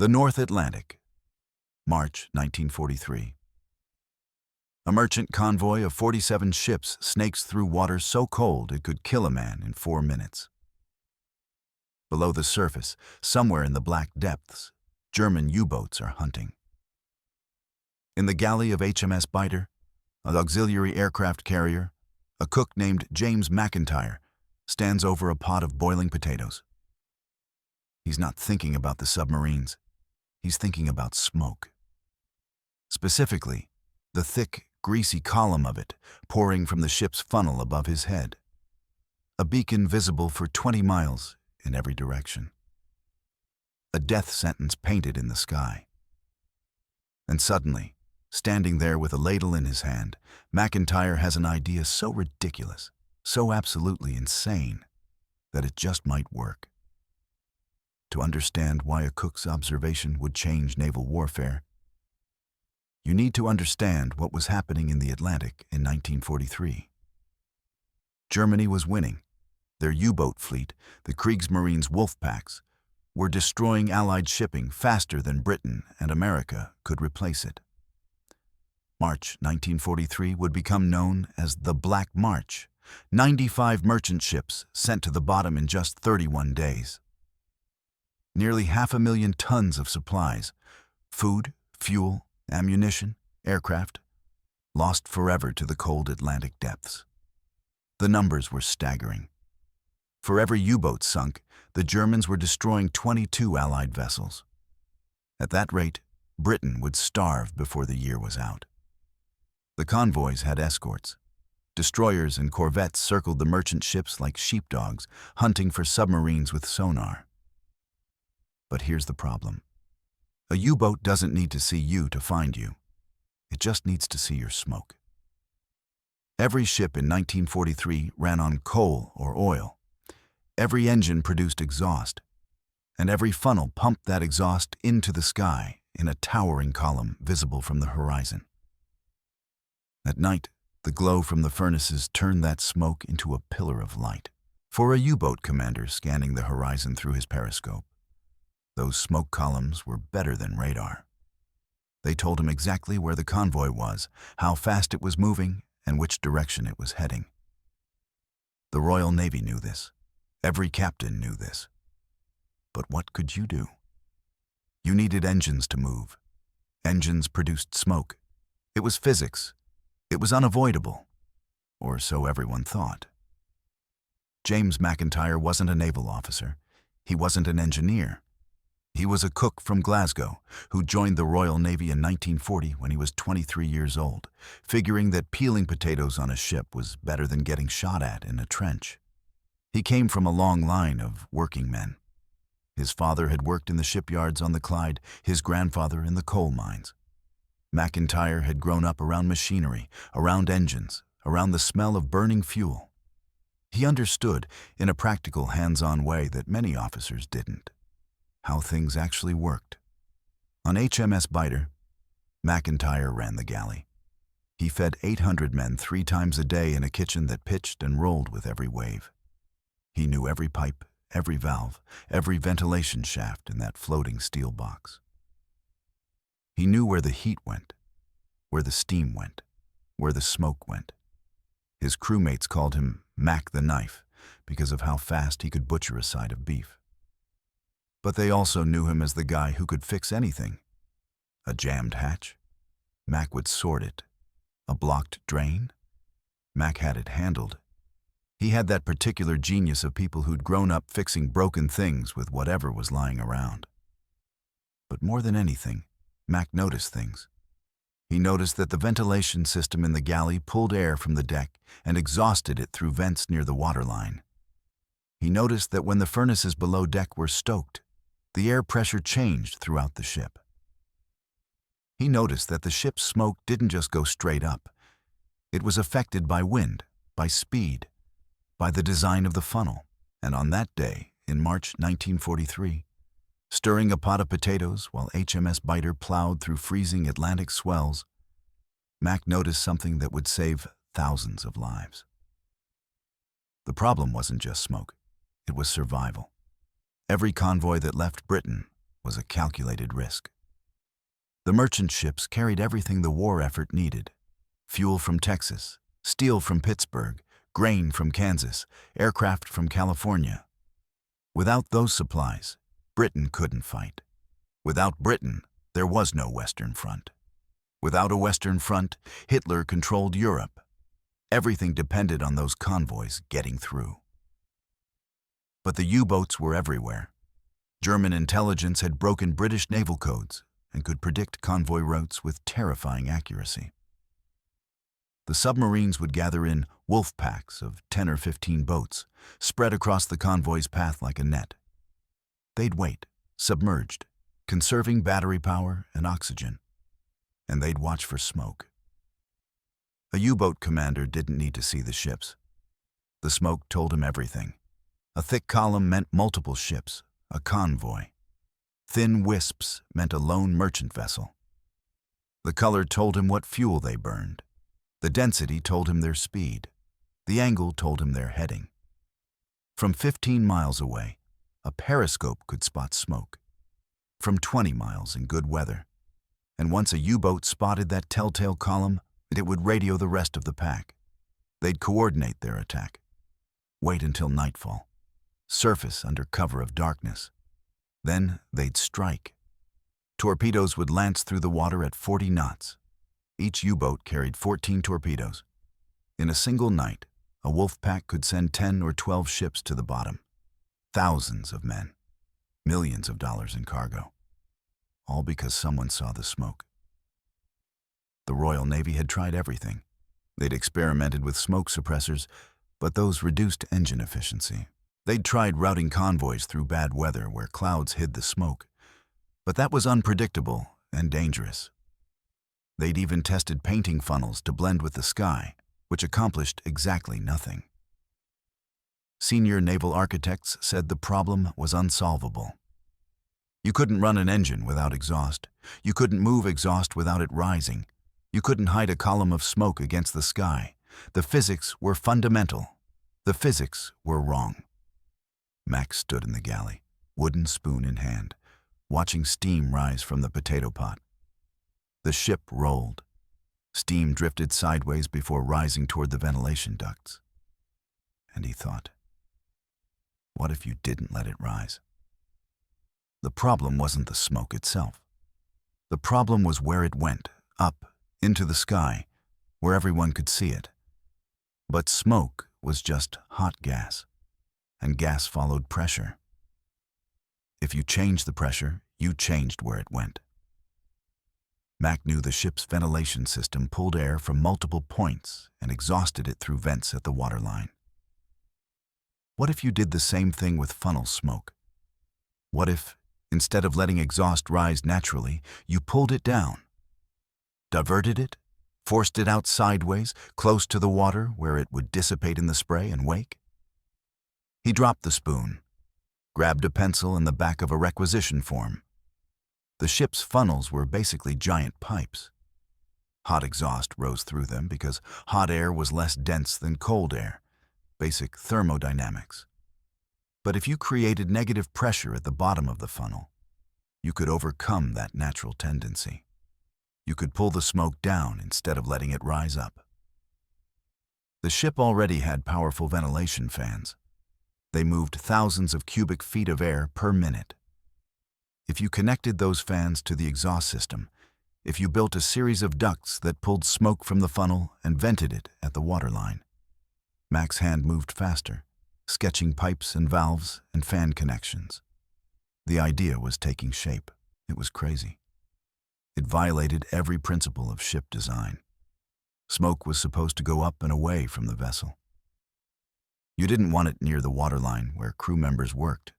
The North Atlantic, March 1943. A merchant convoy of 47 ships snakes through water so cold it could kill a man in 4 minutes. Below the surface, somewhere in the black depths, German U-boats are hunting. In the galley of HMS Biter, an auxiliary aircraft carrier, a cook named James MacIntyre stands over a pot of boiling potatoes. He's not thinking about the submarines. He's thinking about smoke. Specifically, the thick, greasy column of it pouring from the ship's funnel above his head. A beacon visible for 20 miles in every direction. A death sentence painted in the sky. And suddenly, standing there with a ladle in his hand, MacIntyre has an idea so ridiculous, so absolutely insane, that it just might work. To understand why a cook's observation would change naval warfare, you need to understand what was happening in the Atlantic in 1943. Germany was winning. Their U-boat fleet, the Kriegsmarine's wolf packs, were destroying Allied shipping faster than Britain and America could replace it. March 1943 would become known as the Black March, 95 merchant ships sent to the bottom in just 31 days. Nearly 500,000 tons of supplies, food, fuel, ammunition, aircraft, lost forever to the cold Atlantic depths. The numbers were staggering. For every U-boat sunk, the Germans were destroying 22 Allied vessels. At that rate, Britain would starve before the year was out. The convoys had escorts. Destroyers and corvettes circled the merchant ships like sheepdogs, hunting for submarines with sonar. But here's the problem. A U-boat doesn't need to see you to find you. It just needs to see your smoke. Every ship in 1943 ran on coal or oil. Every engine produced exhaust, and every funnel pumped that exhaust into the sky in a towering column visible from the horizon. At night, the glow from the furnaces turned that smoke into a pillar of light. For a U-boat commander scanning the horizon through his periscope, those smoke columns were better than radar. They told him exactly where the convoy was, how fast it was moving, and which direction it was heading. The Royal Navy knew this. Every captain knew this. But what could you do? You needed engines to move. Engines produced smoke. It was physics. It was unavoidable. Or so everyone thought. James MacIntyre wasn't a naval officer. He wasn't an engineer. He was a cook from Glasgow who joined the Royal Navy in 1940 when he was 23 years old, figuring that peeling potatoes on a ship was better than getting shot at in a trench. He came from a long line of working men. His father had worked in the shipyards on the Clyde, his grandfather in the coal mines. MacIntyre had grown up around machinery, around engines, around the smell of burning fuel. He understood, in a practical, hands-on way that many officers didn't, how things actually worked. On HMS Biter, MacIntyre ran the galley. He fed 800 men 3 times a day in a kitchen that pitched and rolled with every wave. He knew every pipe, every valve, every ventilation shaft in that floating steel box. He knew where the heat went, where the steam went, where the smoke went. His crewmates called him Mac the Knife because of how fast he could butcher a side of beef. But they also knew him as the guy who could fix anything. A jammed hatch? Mac would sort it. A blocked drain? Mac had it handled. He had that particular genius of people who'd grown up fixing broken things with whatever was lying around. But more than anything, Mac noticed things. He noticed that the ventilation system in the galley pulled air from the deck and exhausted it through vents near the waterline. He noticed that when the furnaces below deck were stoked, the air pressure changed throughout the ship. He noticed that the ship's smoke didn't just go straight up. It was affected by wind, by speed, by the design of the funnel. And on that day, in March 1943, stirring a pot of potatoes while HMS Biter plowed through freezing Atlantic swells, Mac noticed something that would save thousands of lives. The problem wasn't just smoke. It was survival. Every convoy that left Britain was a calculated risk. The merchant ships carried everything the war effort needed: fuel from Texas, steel from Pittsburgh, grain from Kansas, aircraft from California. Without those supplies, Britain couldn't fight. Without Britain, there was no Western Front. Without a Western Front, Hitler controlled Europe. Everything depended on those convoys getting through. But the U-boats were everywhere. German intelligence had broken British naval codes and could predict convoy routes with terrifying accuracy. The submarines would gather in wolf packs of 10 or 15 boats, spread across the convoy's path like a net. They'd wait, submerged, conserving battery power and oxygen, and they'd watch for smoke. A U-boat commander didn't need to see the ships. The smoke told him everything. A thick column meant multiple ships, a convoy. Thin wisps meant a lone merchant vessel. The color told him what fuel they burned. The density told him their speed. The angle told him their heading. From 15 miles away, a periscope could spot smoke. From 20 miles in good weather. And once a U-boat spotted that telltale column, it would radio the rest of the pack. They'd coordinate their attack. Wait until nightfall. Surface under cover of darkness. Then they'd strike. Torpedoes would lance through the water at 40 knots. Each U-boat carried 14 torpedoes. In a single night, a wolf pack could send 10 or 12 ships to the bottom. Thousands of men. Millions of dollars in cargo. All because someone saw the smoke. The Royal Navy had tried everything. They'd experimented with smoke suppressors, but those reduced engine efficiency. They'd tried routing convoys through bad weather where clouds hid the smoke, but that was unpredictable and dangerous. They'd even tested painting funnels to blend with the sky, which accomplished exactly nothing. Senior naval architects said the problem was unsolvable. You couldn't run an engine without exhaust. You couldn't move exhaust without it rising. You couldn't hide a column of smoke against the sky. The physics were fundamental. The physics were wrong. Mac stood in the galley, wooden spoon in hand, watching steam rise from the potato pot. The ship rolled. Steam drifted sideways before rising toward the ventilation ducts. And he thought, what if you didn't let it rise? The problem wasn't the smoke itself. The problem was where it went, up, into the sky, where everyone could see it. But smoke was just hot gas, and gas followed pressure. If you changed the pressure, you changed where it went. Mac knew the ship's ventilation system pulled air from multiple points and exhausted it through vents at the waterline. What if you did the same thing with funnel smoke? What if, instead of letting exhaust rise naturally, you pulled it down? Diverted it? Forced it out sideways, close to the water where it would dissipate in the spray and wake? He dropped the spoon, grabbed a pencil and the back of a requisition form. The ship's funnels were basically giant pipes. Hot exhaust rose through them because hot air was less dense than cold air, basic thermodynamics. But if you created negative pressure at the bottom of the funnel, you could overcome that natural tendency. You could pull the smoke down instead of letting it rise up. The ship already had powerful ventilation fans. They moved thousands of cubic feet of air per minute. If you connected those fans to the exhaust system, if you built a series of ducts that pulled smoke from the funnel and vented it at the waterline, Mac's hand moved faster, sketching pipes and valves and fan connections. The idea was taking shape. It was crazy. It violated every principle of ship design. Smoke was supposed to go up and away from the vessel. You didn't want it near the waterline where crew members worked.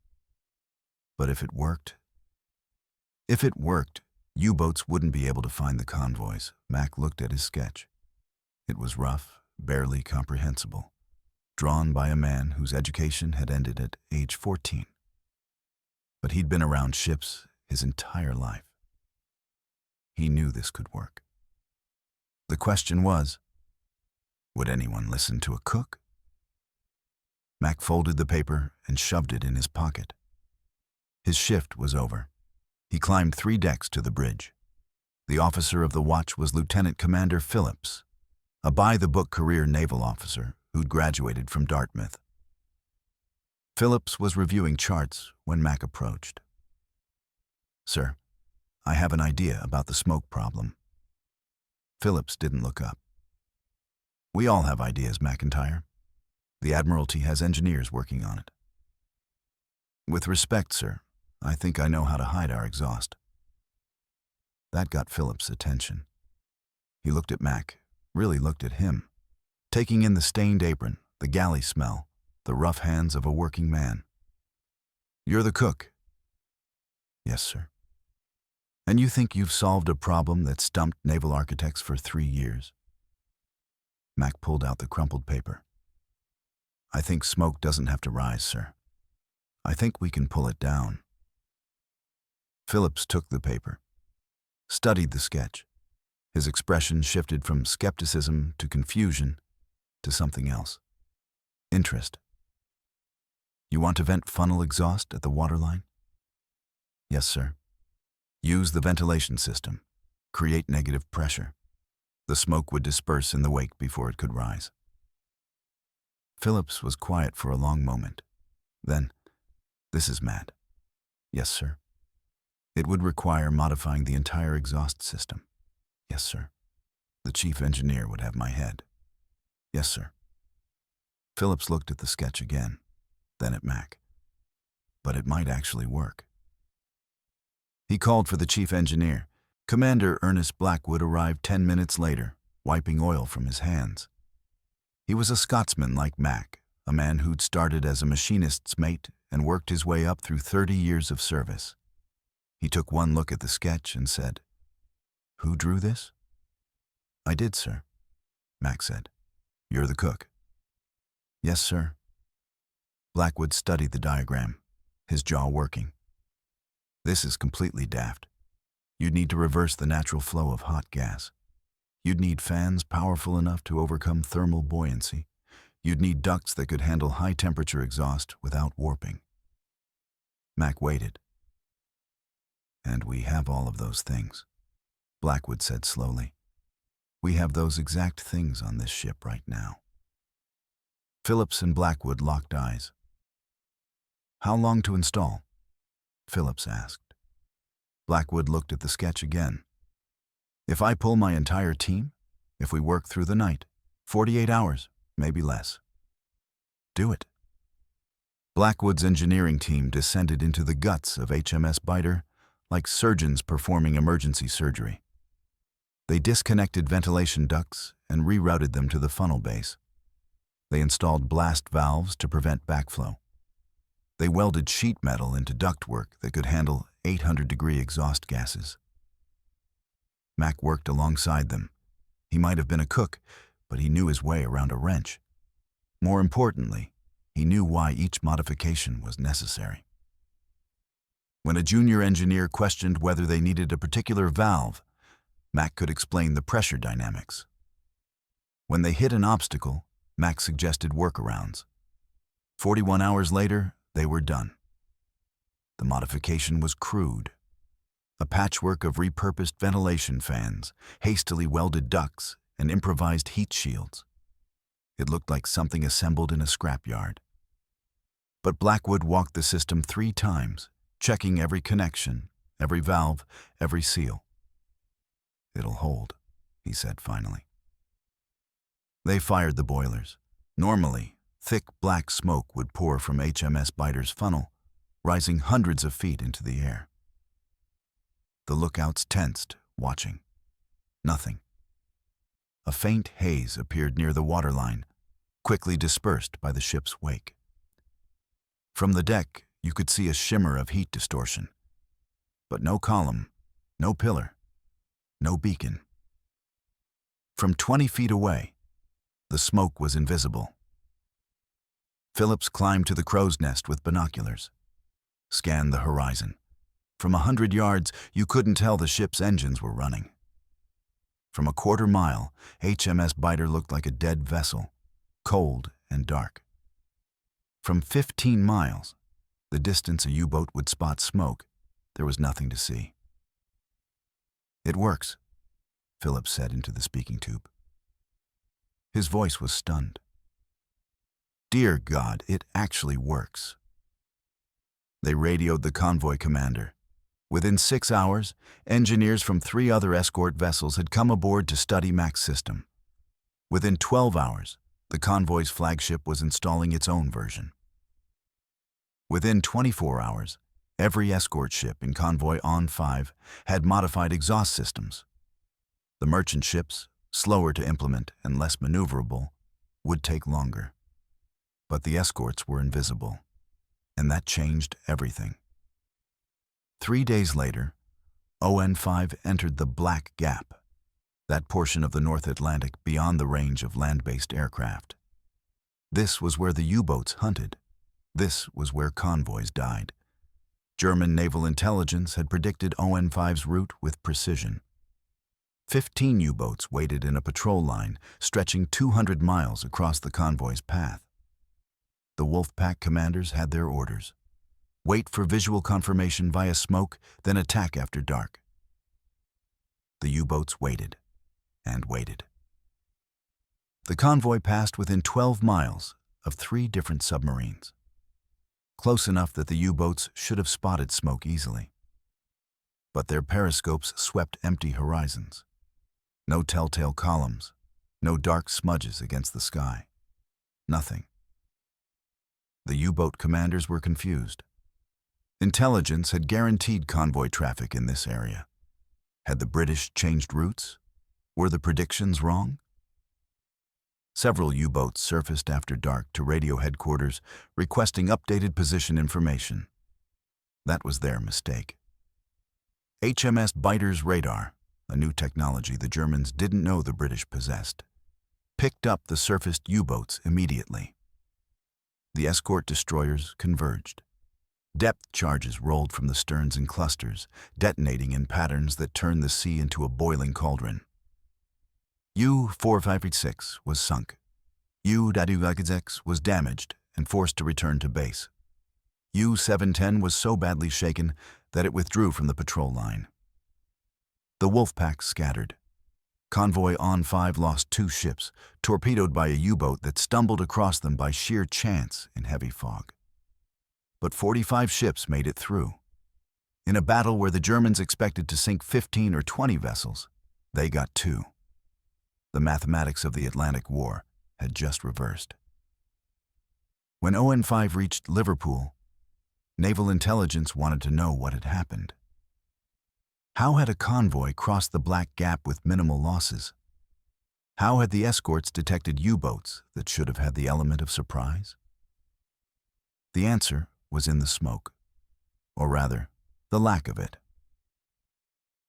But if it worked, U-boats wouldn't be able to find the convoys. Mac looked at his sketch. It was rough, barely comprehensible, drawn by a man whose education had ended at age 14. But he'd been around ships his entire life. He knew this could work. The question was, would anyone listen to a cook? Mac folded the paper and shoved it in his pocket. His shift was over. He climbed 3 decks to the bridge. The officer of the watch was Lieutenant Commander Phillips, a by-the-book career naval officer who'd graduated from Dartmouth. Phillips was reviewing charts when Mac approached. "Sir, I have an idea about the smoke problem." Phillips didn't look up. "We all have ideas, MacIntyre. The Admiralty has engineers working on it." "With respect, sir, I think I know how to hide our exhaust." That got Phillips' attention. He looked at Mac, really looked at him, taking in the stained apron, the galley smell, the rough hands of a working man. "You're the cook?" "Yes, sir." "And you think you've solved a problem that stumped naval architects for 3 years?" Mac pulled out the crumpled paper. "I think smoke doesn't have to rise, sir. I think we can pull it down." Phillips took the paper, studied the sketch. His expression shifted from skepticism to confusion to something else. Interest. "You want to vent funnel exhaust at the waterline?" "Yes, sir. Use the ventilation system. Create negative pressure. The smoke would disperse in the wake before it could rise." Phillips was quiet for a long moment. Then, "This is mad." "Yes, sir." "It would require modifying the entire exhaust system." "Yes, sir." "The chief engineer would have my head." "Yes, sir." Phillips looked at the sketch again, then at Mac. "But it might actually work." He called for the chief engineer. Commander Ernest Blackwood arrived 10 minutes later, wiping oil from his hands. He was a Scotsman like Mac, a man who'd started as a machinist's mate and worked his way up through 30 years of service. He took one look at the sketch and said, "Who drew this?" "I did, sir," Mac said. "You're the cook?" "Yes, sir." Blackwood studied the diagram, his jaw working. "This is completely daft. You'd need to reverse the natural flow of hot gas. You'd need fans powerful enough to overcome thermal buoyancy. You'd need ducts that could handle high-temperature exhaust without warping." Mac waited. "And we have all of those things," Blackwood said slowly. "We have those exact things on this ship right now." Phillips and Blackwood locked eyes. "How long to install?" Phillips asked. Blackwood looked at the sketch again. "If I pull my entire team, if we work through the night, 48 hours, maybe less." "Do it." Blackwood's engineering team descended into the guts of HMS Biter like surgeons performing emergency surgery. They disconnected ventilation ducts and rerouted them to the funnel base. They installed blast valves to prevent backflow. They welded sheet metal into ductwork that could handle 800-degree exhaust gases. Mac worked alongside them. He might have been a cook, but he knew his way around a wrench. More importantly, he knew why each modification was necessary. When a junior engineer questioned whether they needed a particular valve, Mac could explain the pressure dynamics. When they hit an obstacle, Mac suggested workarounds. 41 hours later, they were done. The modification was crude. A patchwork of repurposed ventilation fans, hastily welded ducts, and improvised heat shields. It looked like something assembled in a scrapyard. But Blackwood walked the system 3 times, checking every connection, every valve, every seal. "It'll hold," he said finally. They fired the boilers. Normally, thick black smoke would pour from HMS Biter's funnel, rising hundreds of feet into the air. The lookouts tensed, watching. Nothing. A faint haze appeared near the waterline, quickly dispersed by the ship's wake. From the deck, you could see a shimmer of heat distortion, but no column, no pillar, no beacon. From 20 feet away, the smoke was invisible. Phillips climbed to the crow's nest with binoculars, scanned the horizon. From 100 yards, you couldn't tell the ship's engines were running. From a quarter mile, HMS Biter looked like a dead vessel, cold and dark. From 15 miles, the distance a U-boat would spot smoke, there was nothing to see. "It works," Phillips said into the speaking tube. His voice was stunned. "Dear God, it actually works." They radioed the convoy commander. Within 6 hours, engineers from 3 other escort vessels had come aboard to study Mac's system. Within 12 hours, the convoy's flagship was installing its own version. Within 24 hours, every escort ship in Convoy On-5 had modified exhaust systems. The merchant ships, slower to implement and less maneuverable, would take longer. But the escorts were invisible, and that changed everything. 3 days later, ON-5 entered the Black Gap, that portion of the North Atlantic beyond the range of land-based aircraft. This was where the U-boats hunted. This was where convoys died. German naval intelligence had predicted ON-5's route with precision. 15 U-boats waited in a patrol line stretching 200 miles across the convoy's path. The Wolfpack commanders had their orders. Wait for visual confirmation via smoke, then attack after dark. The U-boats waited and waited. The convoy passed within 12 miles of 3 different submarines, close enough that the U-boats should have spotted smoke easily. But their periscopes swept empty horizons. No telltale columns, no dark smudges against the sky. Nothing. The U-boat commanders were confused. Intelligence had guaranteed convoy traffic in this area. Had the British changed routes? Were the predictions wrong? Several U-boats surfaced after dark to radio headquarters requesting updated position information. That was their mistake. HMS Biter's radar, a new technology the Germans didn't know the British possessed, picked up the surfaced U-boats immediately. The escort destroyers converged. Depth charges rolled from the sterns in clusters, detonating in patterns that turned the sea into a boiling cauldron. U-4586 was sunk. U-WWII was damaged and forced to return to base. U-710 was so badly shaken that it withdrew from the patrol line. The Wolfpack scattered. Convoy On-5 lost 2 ships, torpedoed by a U-boat that stumbled across them by sheer chance in heavy fog. But 45 ships made it through. In a battle where the Germans expected to sink 15 or 20 vessels, they got 2. The mathematics of the Atlantic War had just reversed. When ON-5 reached Liverpool, naval intelligence wanted to know what had happened. How had a convoy crossed the Black Gap with minimal losses? How had the escorts detected U-boats that should have had the element of surprise? The answer was in the smoke, or rather, the lack of it.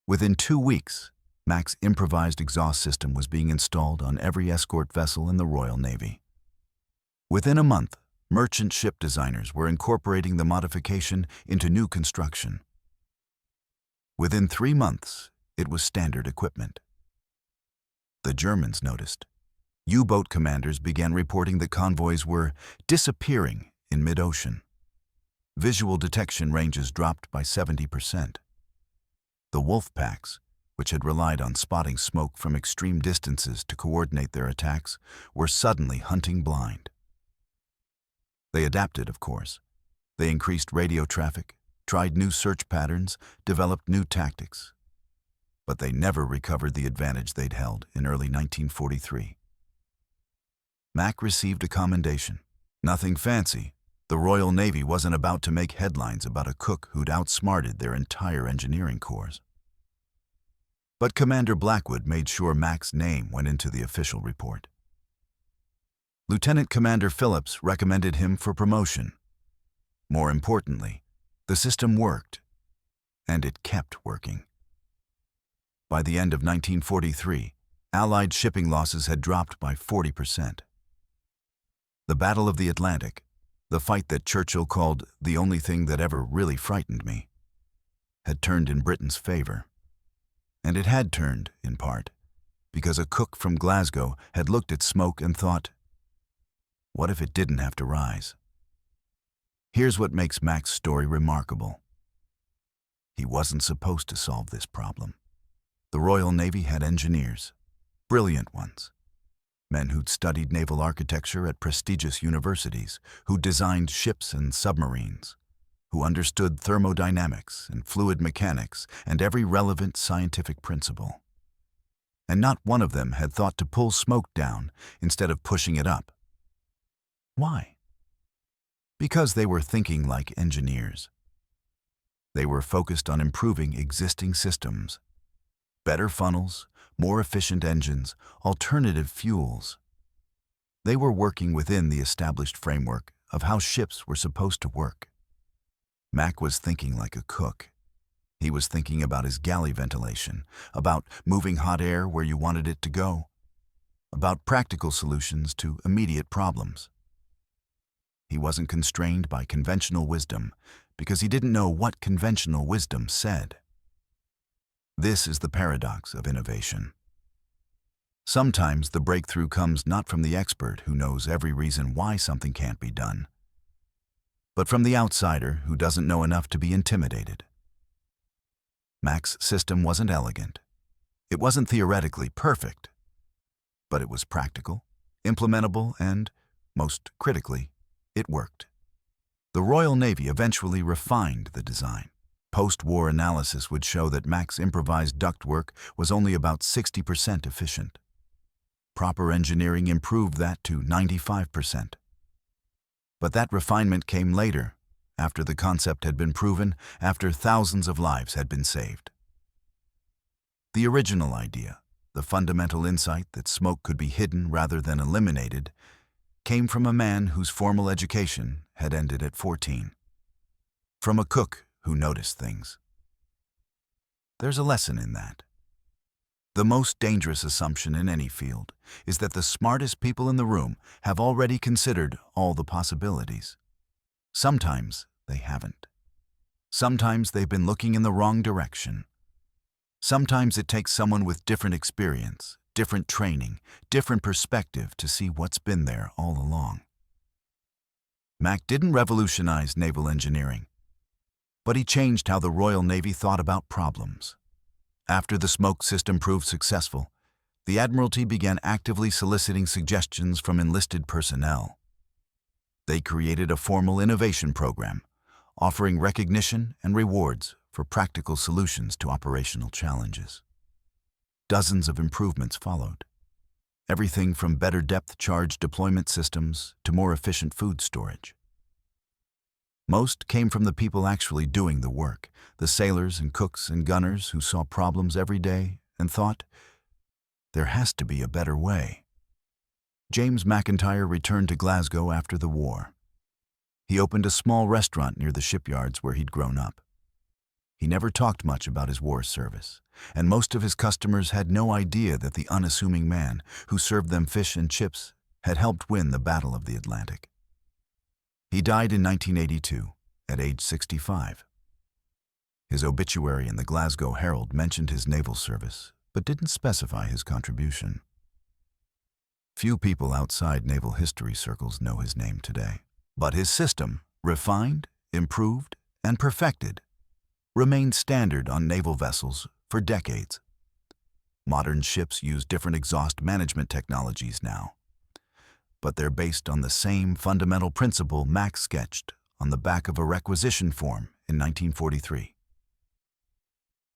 Within 2 weeks, Mac's improvised exhaust system was being installed on every escort vessel in the Royal Navy. Within a month, merchant ship designers were incorporating the modification into new construction. Within 3 months, it was standard equipment. The Germans noticed. U-boat commanders began reporting that convoys were disappearing in mid-ocean. Visual detection ranges dropped by 70%. The Wolfpacks, which had relied on spotting smoke from extreme distances to coordinate their attacks, were suddenly hunting blind. They adapted, of course. They increased radio traffic, tried new search patterns, developed new tactics. But they never recovered the advantage they'd held in early 1943. Mac received a commendation. Nothing fancy. The Royal Navy wasn't about to make headlines about a cook who'd outsmarted their entire engineering corps. But Commander Blackwood made sure Mac's name went into the official report. Lieutenant Commander Phillips recommended him for promotion. More importantly, the system worked, and it kept working. By the end of 1943, Allied shipping losses had dropped by 40%. The Battle of the Atlantic, the fight that Churchill called the only thing that ever really frightened me, had turned in Britain's favor. And it had turned, in part, because a cook from Glasgow had looked at smoke and thought, what if it didn't have to rise? Here's what makes Mac's story remarkable. He wasn't supposed to solve this problem. The Royal Navy had engineers, brilliant ones, men who'd studied naval architecture at prestigious universities, who designed ships and submarines, who understood thermodynamics and fluid mechanics and every relevant scientific principle. And not one of them had thought to pull smoke down instead of pushing it up. Why? Because they were thinking like engineers. They were focused on improving existing systems. Better funnels, more efficient engines, alternative fuels. They were working within the established framework of how ships were supposed to work. Mac was thinking like a cook. He was thinking about his galley ventilation, about moving hot air where you wanted it to go, about practical solutions to immediate problems. He wasn't constrained by conventional wisdom because he didn't know what conventional wisdom said. This is the paradox of innovation. Sometimes the breakthrough comes not from the expert who knows every reason why something can't be done, but from the outsider who doesn't know enough to be intimidated. Mac's system wasn't elegant. It wasn't theoretically perfect, but it was practical, implementable, and, most critically, it worked. The Royal Navy eventually refined the design. Post-war analysis would show that Mac's improvised ductwork was only about 60% efficient. Proper engineering improved that to 95%. But that refinement came later, after the concept had been proven, after thousands of lives had been saved. The original idea, the fundamental insight that smoke could be hidden rather than eliminated, came from a man whose formal education had ended at 14. From a cook who noticed things. There's a lesson in that. The most dangerous assumption in any field is that the smartest people in the room have already considered all the possibilities. Sometimes they haven't. Sometimes they've been looking in the wrong direction. Sometimes it takes someone with different experience, different training, different perspective to see what's been there all along. Mac didn't revolutionize naval engineering, but he changed how the Royal Navy thought about problems. After the smoke system proved successful, the Admiralty began actively soliciting suggestions from enlisted personnel. They created a formal innovation program, offering recognition and rewards for practical solutions to operational challenges. Dozens of improvements followed. Everything from better depth charge deployment systems to more efficient food storage. Most came from the people actually doing the work, the sailors and cooks and gunners who saw problems every day and thought, there has to be a better way. James MacIntyre returned to Glasgow after the war. He opened a small restaurant near the shipyards where he'd grown up. He never talked much about his war service, and most of his customers had no idea that the unassuming man who served them fish and chips had helped win the Battle of the Atlantic. He died in 1982, at age 65. His obituary in the Glasgow Herald mentioned his naval service, but didn't specify his contribution. Few people outside naval history circles know his name today, but his system, refined, improved, and perfected, remained standard on naval vessels for decades. Modern ships use different exhaust management technologies now, but they're based on the same fundamental principle Mac sketched on the back of a requisition form in 1943.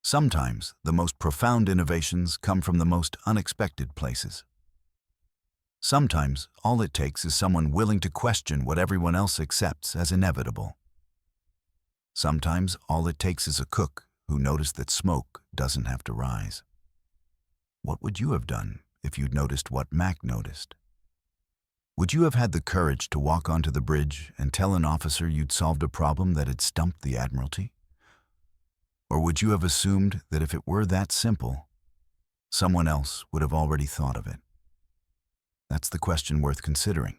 Sometimes the most profound innovations come from the most unexpected places. Sometimes all it takes is someone willing to question what everyone else accepts as inevitable. Sometimes all it takes is a cook who noticed that smoke doesn't have to rise. What would you have done if you'd noticed what Mac noticed? Would you have had the courage to walk onto the bridge and tell an officer you'd solved a problem that had stumped the Admiralty? Or would you have assumed that if it were that simple, someone else would have already thought of it? That's the question worth considering.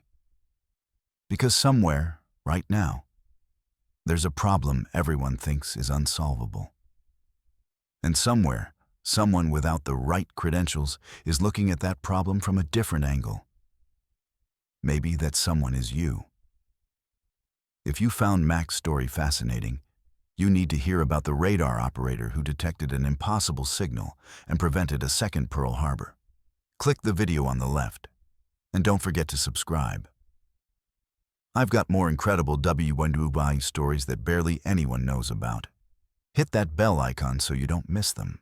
Because somewhere, right now, there's a problem everyone thinks is unsolvable. And somewhere, someone without the right credentials is looking at that problem from a different angle. Maybe that someone is you. If you found Mac's story fascinating, You need to hear about the radar operator who detected an impossible signal and prevented a second Pearl Harbor. Click the video on the left, and don't forget to subscribe. I've got more incredible WWII stories that barely anyone knows about. Hit that bell icon so you don't miss them.